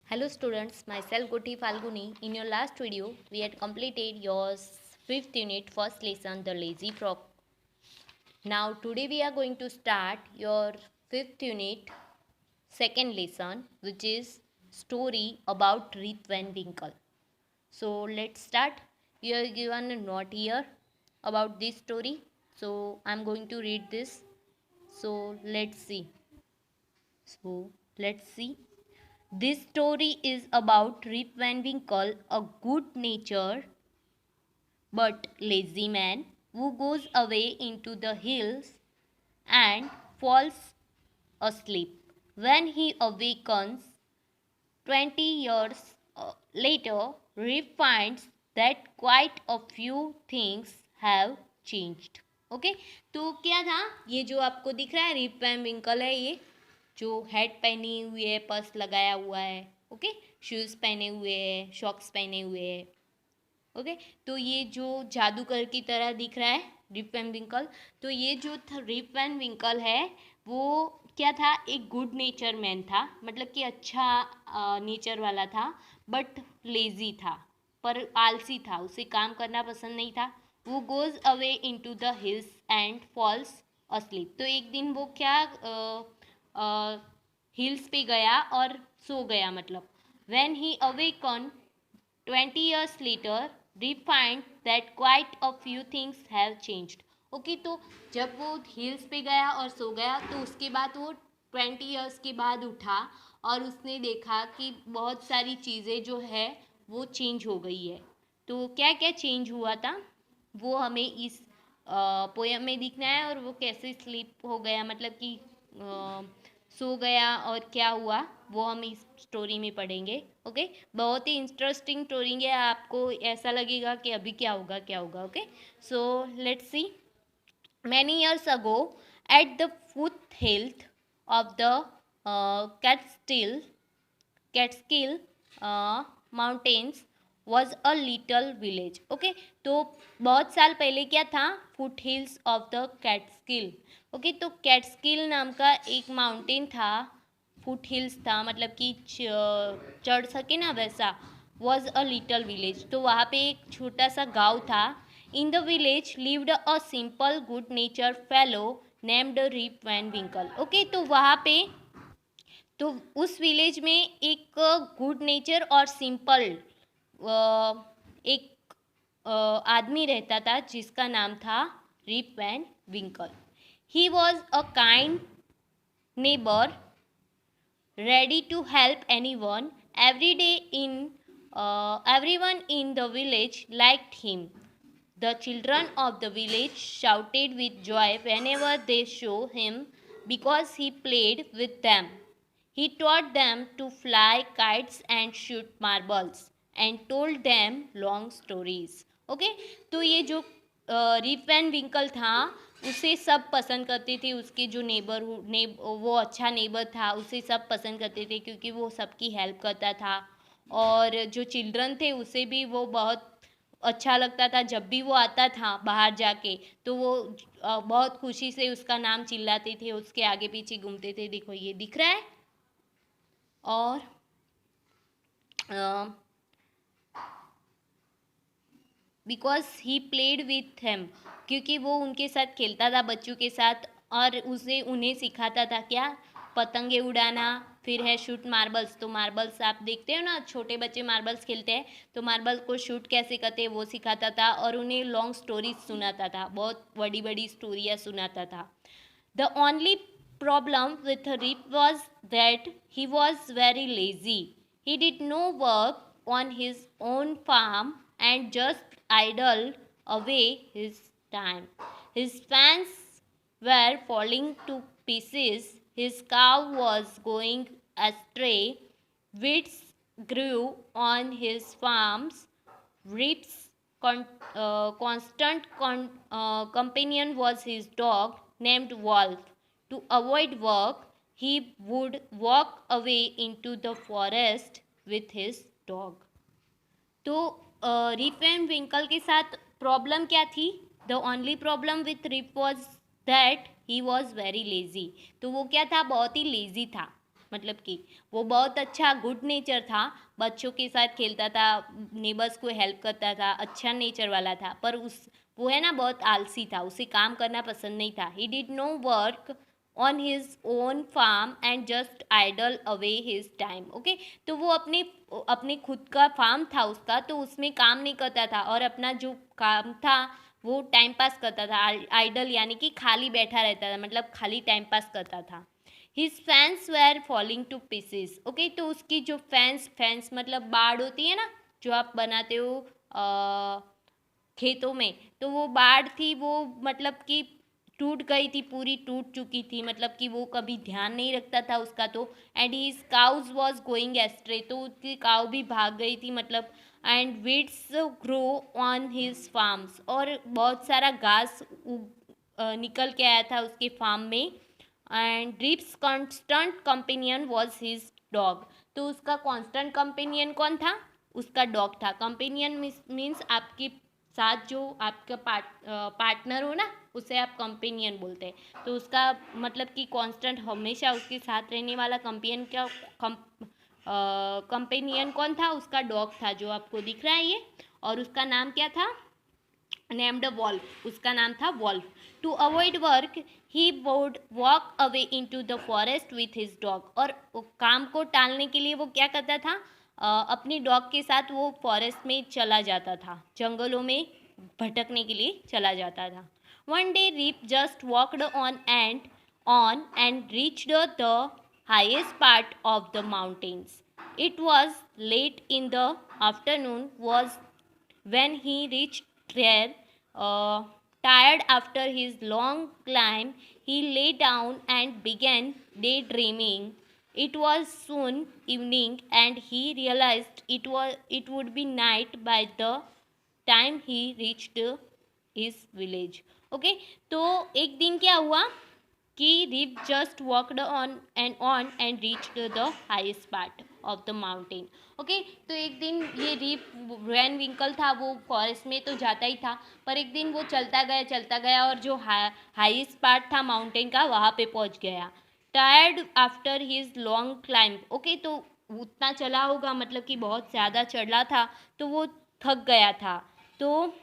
Hello students, myself Goti Falguni. In your last video, we had completed your fifth unit, first lesson, the lazy frog. Now today we are going to start your fifth unit, second lesson, which is story about Rip Van Winkle. So let's start. You are given a note here about this story. So I'm going to read this. So let's see. So let's see. This story is about Rip Van Winkle, a good-natured but lazy man who goes away into the hills and falls asleep. When he awakens 20 years later, Rip finds that quite a few things have changed. Okay तो क्या था ये जो आपको दिख रहा है rib Van विंकल है ये जो हेड पहनी हुई है पर्स लगाया हुआ है ओके शूज़ पहने हुए है शॉक्स पहने हुए है ओके तो ये जो जादूगर की तरह दिख रहा है रिप वैन विंकल तो ये जो रिप वैन विंकल है वो क्या था एक गुड नेचर मैन था मतलब कि अच्छा नेचर वाला था बट लेज़ी था पर आलसी था उसे काम करना पसंद नहीं था वो goes away into the hills and falls asleep तो एक दिन वो क्या हिल्स पे गया और सो गया मतलब when he awaken 20 years later, we find that quite a few things have changed. Okay तो जब वो हिल्स पे गया और सो गया तो उसके बाद वो 20 years के बाद उठा और उसने देखा कि बहुत सारी चीज़ें जो है वो चेंज हो गई है तो क्या क्या चेंज हुआ था वो हमें इस पोयम में दिखना है और वो कैसे स्लीप हो गया मतलब कि सो गया और क्या हुआ वो हम इस स्टोरी में पढ़ेंगे ओके बहुत ही इंटरेस्टिंग स्टोरी है आपको ऐसा लगेगा कि अभी क्या होगा okay so let's see many years ago at the foothill of the Catskill mountains was a little village okay तो बहुत साल पहले क्या था foothills of the Catskill okay तो कैटस्किल नाम का एक माउंटेन था फुट हिल्स था मतलब कि चढ़ सके ना वैसा वॉज अ लिटल विलेज तो वहाँ पे एक छोटा सा गांव था in the village lived a simple good nature fellow named Rip Van Winkle okay तो वहाँ पे तो उस विलेज में एक गुड नेचर और सिंपल एक आदमी रहता था जिसका नाम था Rip Van Winkle he was a kind neighbour ready to help anyone every day in everyone in the village liked him the children of the village shouted with joy whenever they saw him because he played with them he taught them to fly kites and shoot marbles and told them long stories okay तो ये जो rib Van विंकल था उसे सब पसंद करते थे उसके जो वो अच्छा नेबर था उसे सब पसंद करते थे क्योंकि वो सबकी हेल्प करता था और जो चिल्ड्रन थे उसे भी वो बहुत अच्छा लगता था जब भी वो आता था बाहर जाके तो वो बहुत खुशी से उसका नाम चिल्लाते थे उसके आगे पीछे घूमते थे देखो ये दिख रहा है और बिकॉज ही प्लेड विथ हेम क्योंकि वो उनके साथ खेलता था बच्चों के साथ और उसे उन्हें सिखाता था क्या पतंगे उड़ाना फिर है शूट मार्बल्स तो मार्बल्स आप देखते हो ना छोटे बच्चे मार्बल्स खेलते हैं तो मार्बल को शूट कैसे करते हैं वो सिखाता था और उन्हें लॉन्ग स्टोरीज सुनाता था बहुत बड़ी बड़ी स्टोरियाँ सुनाता था the only problem with Rip was that he was very lazy he did no work on his own farm and just idled away his time. His fans were falling to pieces. His cow was going astray. Weeds grew on his farms. Rip's companion was his dog named Wolf. To avoid work, he would walk away into the forest with his dog तो Rip and Winkle के साथ problem क्या थी the only problem with Rip was that he was very lazy तो वो क्या था बहुत ही लेजी था मतलब कि वो बहुत अच्छा गुड नेचर था, बच्चों के साथ खेलता था, नेबर्स को हेल्प करता था, अच्छा नेचर वाला था, पर उस वो है ना बहुत आलसी था, उसे काम करना पसंद नहीं था। He did no work on his own farm and just idle away his time. Okay, तो वो अपने अपने खुद का फार्म था उसका, तो उसमें काम नहीं करता था और अपना जो काम था वो टाइम पास करता था। आइडल यानी कि खाली बैठा रहता था, मतलब खाली टाइम पास करता था। His fences were falling to pieces. Okay, तो उसकी जो फैंस फैंस मतलब बाड़ होती है ना, जो आप बनाते हो खेतों में, तो वो बाढ़ थी, वो मतलब कि टूट गई थी, पूरी टूट चुकी थी, मतलब कि वो कभी ध्यान नहीं रखता था उसका। तो and his cows was going astray, तो उसकी काउ भी भाग गई थी, मतलब and weeds grow on his farms, और बहुत सारा घास निकल के आया था उसके फार्म में। And Rip's constant companion was his dog, तो उसका कॉन्स्टेंट कंपेनियन कौन था? उसका डॉग था। कंपेनियन मीन्स आपके साथ जो आपका पार्टनर हो ना, उसे आप कंपेनियन बोलते हैं। तो उसका मतलब कि कांस्टेंट हमेशा उसके साथ रहने वाला कंपेनियन कौन था? उसका डॉग था, जो आपको दिख रहा है ये। और उसका नाम क्या था? नेम्ड वॉल्फ, उसका नाम था wolf. To avoid work he would walk away into the forest with his dog, और काम को टालने के लिए वो क्या करता था? अपनी डॉग के साथ वो फॉरेस्ट में चला जाता था, जंगलों में भटकने के लिए चला जाता था। One day Rip just walked on and reached the highest part of the mountains. It was late in the afternoon was when he reached there. Tired after his long climb, he lay down and began daydreaming. It was soon evening, and he realized it would be night by the time he reached his village. Okay, तो एक दिन क्या हुआ कि Rip just walked on and reached the highest part of the mountain. Okay, तो एक दिन ये रीप वैन विंकल था, वो फॉरेस्ट में तो जाता ही था, पर एक दिन वो चलता गया और जो हाईएस्ट पार्ट था माउंटेन का, वहाँ पे पहुँच गया। Tired after his long climb. Okay, तो उतना चला होगा, मतलब कि बहुत ज़्यादा चढ़ा था, तो वो थक गया था। तो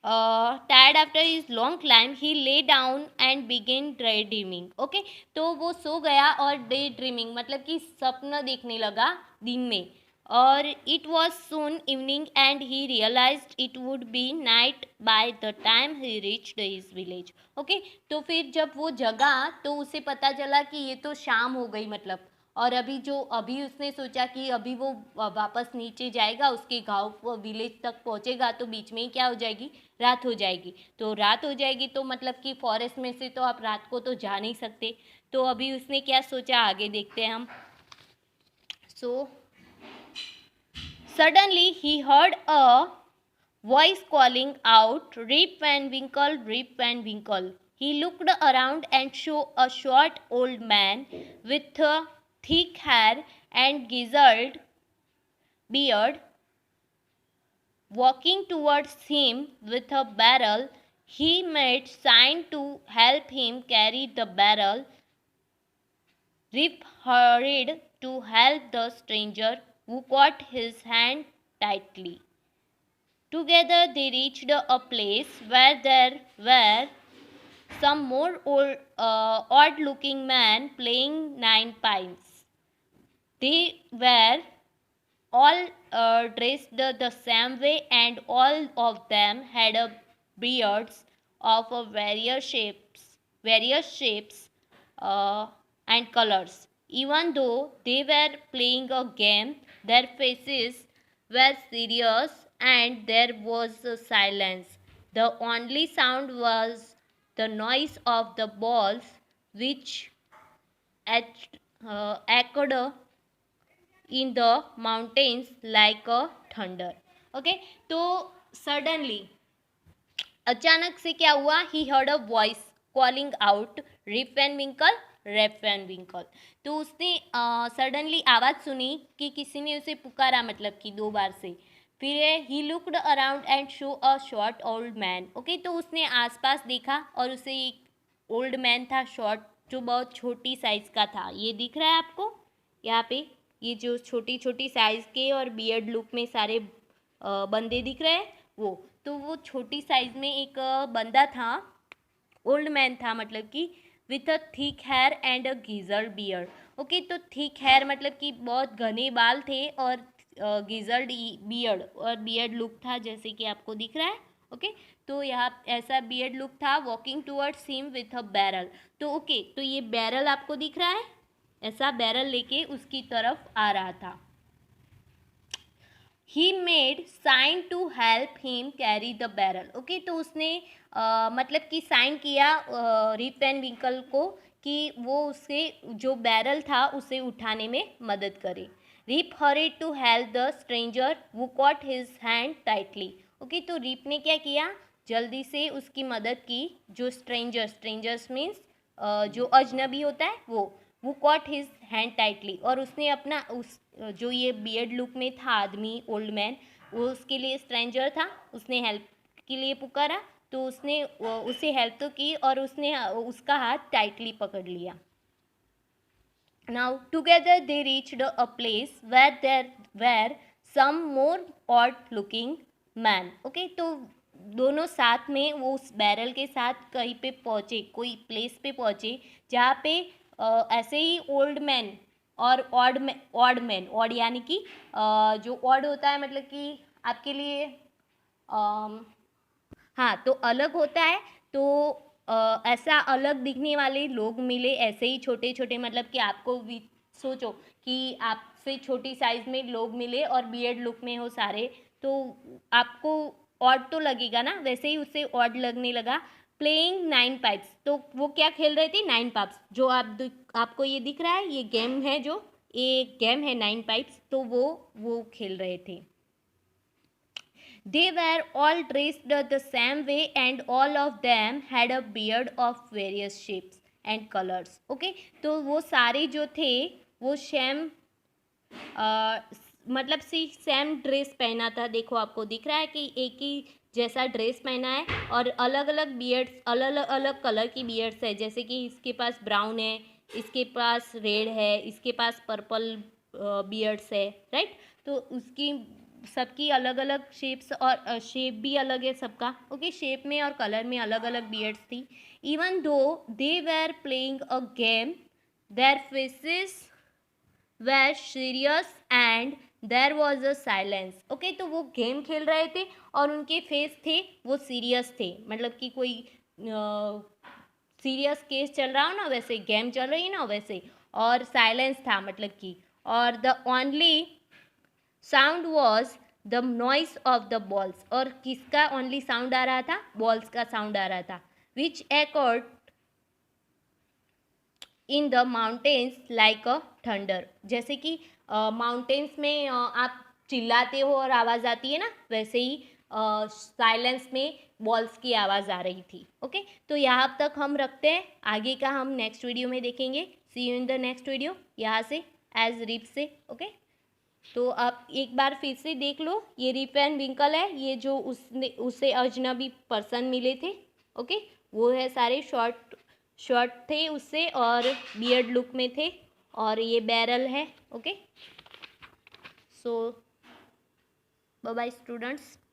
tired after his long climb he lay down and began daydreaming. Okay, तो वो सो गया और डे ड्रीमिंग मतलब कि सपना देखने लगा दिन में। और it was soon evening and he realised it would be night by the time he reached his village. Okay, तो फिर जब वो जगा तो उसे पता चला कि ये तो शाम हो गई, मतलब और अभी उसने सोचा कि अभी वो वापस नीचे जाएगा, उसके गांव विलेज तक पहुंचेगा, तो बीच में ही क्या हो जाएगी? रात हो जाएगी। तो रात हो जाएगी तो मतलब कि फॉरेस्ट में से तो आप रात को तो जा नहीं सकते। तो अभी उसने क्या सोचा, आगे देखते हैं हम। So suddenly he heard a voice calling out, Rip Van Winkle, Rip Van Winkle. He looked around and saw a short old man with a thick hair and grizzled beard walking towards him with a barrel. He made sign to help him carry the barrel. Rip hurried to help the stranger, who caught his hand tightly. Together they reached a place where there were some more odd-looking men playing nine pipes. They were all dressed the same way, and all of them had beards of various shapes and colors. Even though they were playing a game, their faces were serious and there was a silence. The only sound was the noise of the balls, which echoed in the mountains like a thunder. Okay, तो suddenly अचानक से क्या हुआ? He heard a voice calling out, Rip and Winkle, Rip Van Winkle. तो उसने suddenly आवाज़ सुनी कि किसी ने उसे पुकारा, मतलब कि 2 बार से। फिर he looked around and show a short old man. Okay, तो उसने आसपास देखा और उसे एक ओल्ड मैन था, जो बहुत छोटी साइज़ का था। ये दिख रहा है आपको यहाँ पे, ये जो छोटी छोटी साइज़ के और बियर्ड लुक में सारे बंदे दिख रहे हैं वो। तो वो छोटी साइज़ में एक बंदा था, ओल्ड मैन था, मतलब कि with a thick hair and a grizzled beard. Okay, तो थिक हेयर मतलब कि बहुत घने बाल थे, और गीजर्ड बियर्ड, और बियर्ड लुक था जैसे कि आपको दिख रहा है। ओके, तो यहाँ ऐसा बियर्ड लुक था। Walking towards him with a barrel. तो ओके, तो ये बैरल आपको दिख रहा है, ऐसा बैरल लेके उसकी तरफ आ रहा था। He made sign to help him carry the barrel. Okay, तो उसने मतलब कि साइन किया रिप एंड विंकल को कि वो उसे जो बैरल था उसे उठाने में मदद करे। Rip hurried to help the stranger who caught his hand tightly. Okay, तो रिप ने क्या किया, जल्दी से उसकी मदद की। जो स्ट्रेंजर्स मीन्स जो अजनबी होता है वो कॉट हिज हैंड टाइटली, और उसने अपना उस जो ये बियर्ड लुक में था आदमी, ओल्ड मैन, वो उसके लिए स्ट्रेंजर था, उसने हेल्प के लिए पुकारा, तो उसने उसे हेल्प तो की और उसने उसका हाथ टाइटली पकड़ लिया। Now together they reached a place where there were some more odd looking man. Okay, तो दोनों साथ में वो उस बैरल के साथ कहीं पे पहुँचे, कोई प्लेस पे पहुँचे जहाँ पे ऐसे ही ओल्ड मैन और ऑड यानी कि जो ऑड होता है मतलब कि आपके लिए हाँ, तो अलग होता है। तो ऐसा अलग दिखने वाले लोग मिले, ऐसे ही छोटे छोटे, मतलब कि आपको भी सोचो कि आपसे छोटी साइज में लोग मिले और बियर्ड लुक में हो सारे, तो आपको ऑड तो लगेगा ना, वैसे ही उससे ऑड लगने लगा। प्लेइंग 9 पाइप्स, तो वो क्या खेल रहे थे, 9 पाइप्स, जो आपको ये दिख रहा है, ये गेम है, जो ये गेम है 9 पाइप्स, तो वो खेल रहे थे। They were all dressed the same way and all of them had a beard of various shapes and colors. Okay, तो वो सारे जो थे वो मतलब सेम ड्रेस पहना था। देखो आपको दिख रहा है कि एक ही जैसा ड्रेस पहना है, और अलग अलग बियर्ड्स, अलग अलग कलर की बियर्ड्स है, जैसे कि इसके पास ब्राउन है, इसके पास रेड है, इसके पास पर्पल बियर्ड्स है, राइट। तो उसकी सबकी अलग अलग शेप्स, और शेप भी अलग है सबका। ओके, शेप में और कलर में अलग अलग बियर्ड्स थी। Even though they were playing a game, their faces were serious and there was a silence. Okay, तो वो गेम खेल रहे थे और उनके फेस थे वो सीरियस थे, मतलब कि कोई सीरियस केस चल रहा हो ना, वैसे गेम चल रही है ना वैसे, और साइलेंस था मतलब कि, और the only sound was the noise of the balls, और किसका ओनली साउंड आ रहा था, बॉल्स का साउंड आ रहा था, विच echoed in the mountains like a thunder. जैसे कि माउंटेन्स में आप चिल्लाते हो और आवाज़ आती है ना, वैसे ही साइलेंस में बॉल्स की आवाज़ आ रही थी। ओके, तो यहाँ तक हम रखते हैं, आगे का हम नेक्स्ट वीडियो में देखेंगे। See you in the next video, यहाँ से एज रिप से। ओके, तो आप एक बार फिर से देख लो, ये रिप एंड विंकल है, ये जो उसे अजनबी पर्सन मिले थे। ओके, वो है सारे शॉर्ट थे उससे और बियर्ड लुक में थे, और ये बैरल है। ओके, सो बाय बाय स्टूडेंट्स।